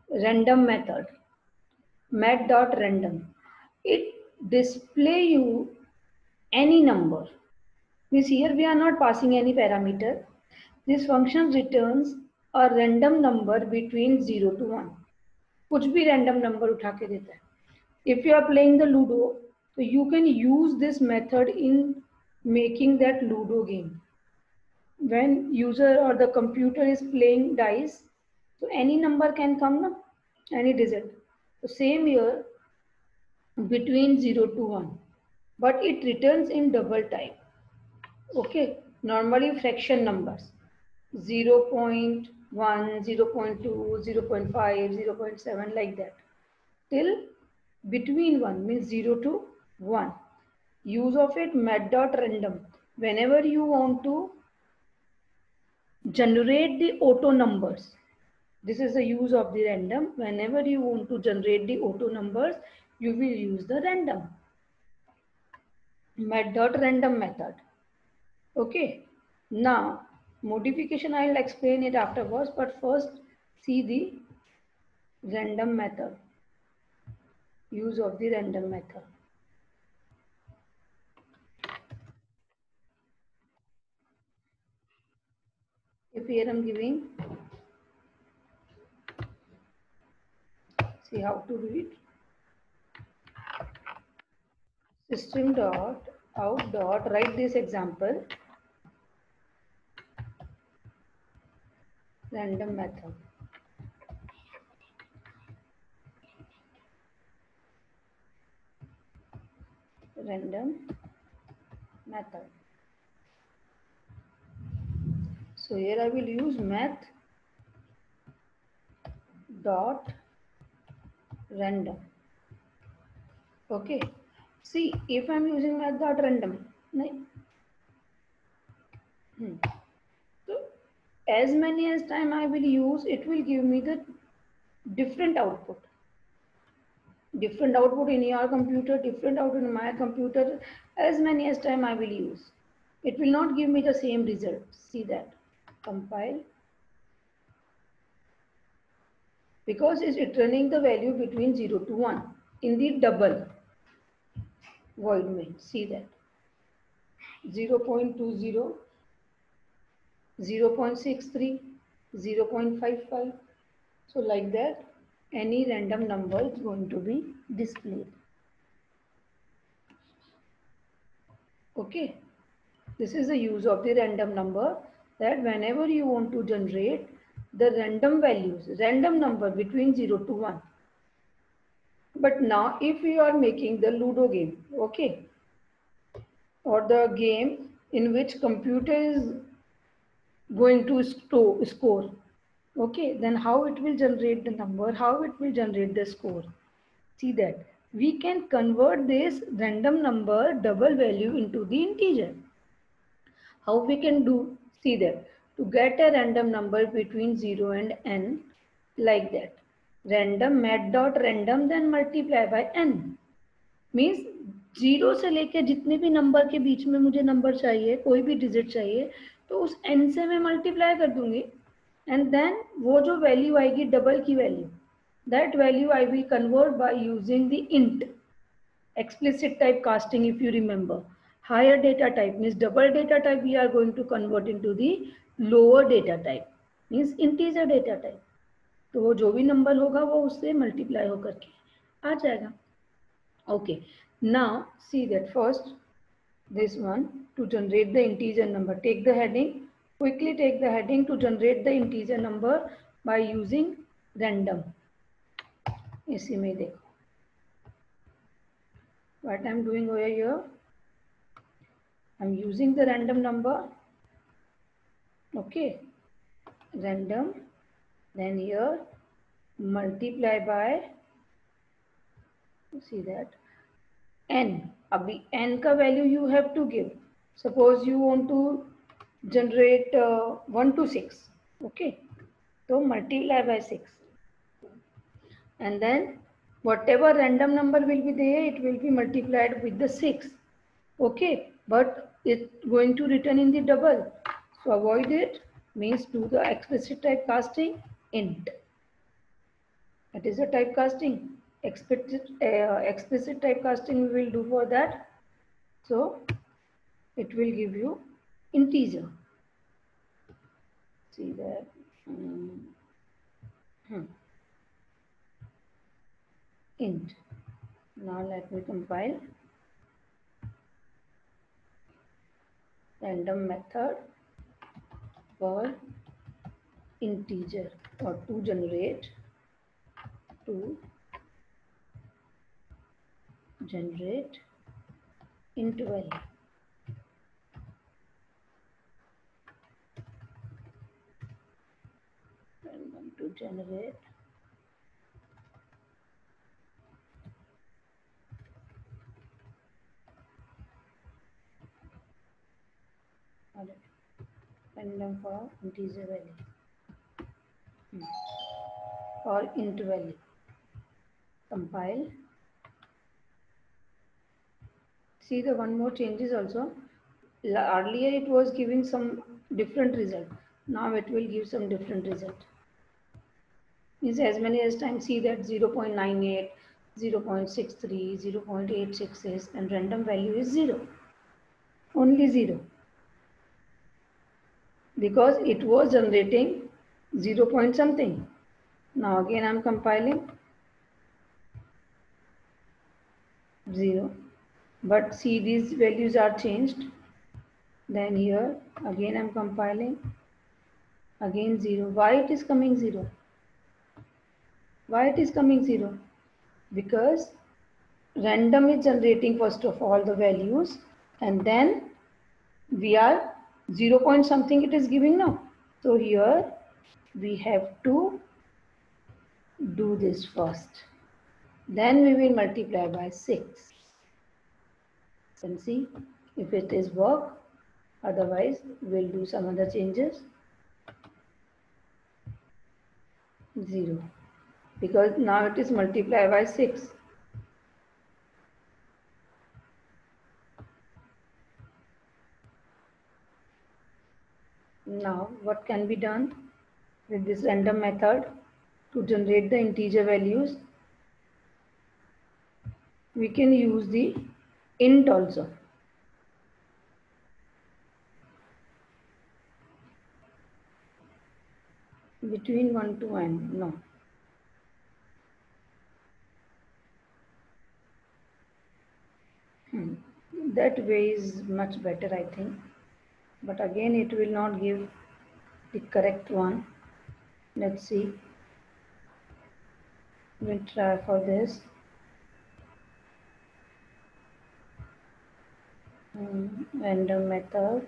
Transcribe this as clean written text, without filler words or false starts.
random method, mat.random. It display you any number. Means here we are not passing any parameter. This function returns a random number between 0 to 1. कुछ भी random number उठा के देता है. If you are playing the Ludo, so you can use this method in making that Ludo game. When user or the computer is playing dice, so any number can come, na? Any digit. So same here between 0 to 1, but it returns in double type. Okay, normally fraction numbers 0.1, 0.2, 0.5, 0.7 like that. Till between 1 means 0 to 1. Use of it mat.random. Whenever you want to generate the auto numbers, this is the use of the random. Whenever you want to generate the auto numbers, you will use the random. Mat.random method. Okay. Now, modification I will explain it afterwards, but first see the random method. Use of the random method. If here I am giving, see how to do it. System dot out dot write this example. Random method. Random method. So here I will use math dot random. Okay. See, if I am using math dot random, so as many as time I will use, it will give me the different output. Different output in your computer, different output in my computer. As many as time I will use, it will not give me the same result. See that. Compile. Because it's returning the value between 0 to 1 in the double void main. See that. 0.20, 0.63, 0.55. So like that, any random number is going to be displayed. Okay. This is the use of the random number, that whenever you want to generate the random values, random number between 0 to 1. But now if you are making the Ludo game, okay, or the game in which computer is going to score, okay, then how it will generate the number, how it will generate the score. See that we can convert this random number double value into the integer. How we can do? See that to get a random number between 0 and n, like that, random mat dot random then multiply by n. Means 0 से लेके जितने भी number के बीच में मुझे number चाहिए, कोई भी डिजिट चाहिए, तो उस n से मैं मल्टीप्लाई कर दूंगी एंड देन वो जो वैल्यू आएगी डबल की value, that value I will convert by using the int explicit type casting. If you remember, higher data type means double data type we are going to convert into the lower data type means integer data type. तो वो जो भी number होगा वो उससे multiply होकर के आ जाएगा. Okay, now see that first this one, to generate the integer number, take the heading, quickly take the heading to generate the integer number by using random. इसी में देखो what I am doing over here. I am using the random number. Okay, random, then here multiply by, see that, n. अभी n का value you have to give. Suppose you want to generate 1 to 6. Okay, so multiply by 6. And then whatever random number will be there, it will be multiplied with the 6. Okay, but it's going to return in the double. So avoid it, means do the explicit type casting int. That is a typecasting. Explicit typecasting we will do for that. So it will give you integer. See that. Int. Now let me compile. Random method for integer or to generate int value. Random to generate random for integer value or int value. Compile. See the one more changes also. Earlier it was giving some different result. Now it will give some different result. Means as many as times see that 0.98, 0.63, 0.866 and random value is 0. Only 0. Because it was generating 0 point something. Now again I am compiling 0. But see these values are changed. Then here again I am compiling again 0. Why it is coming 0? Why it is coming 0? Because random is generating first of all the values and then we are 0 point something it is giving now. So here we have to do this first. Then we will multiply by 6. And see if it is work. Otherwise we'll do some other changes. 0. Because now it is multiplied by 6. Now what can be done with this random method to generate the integer values? We can use the int also. Between 1 to n, no. That way is much better I think. But again it will not give the correct one. Let's see. We'll try for this. Random method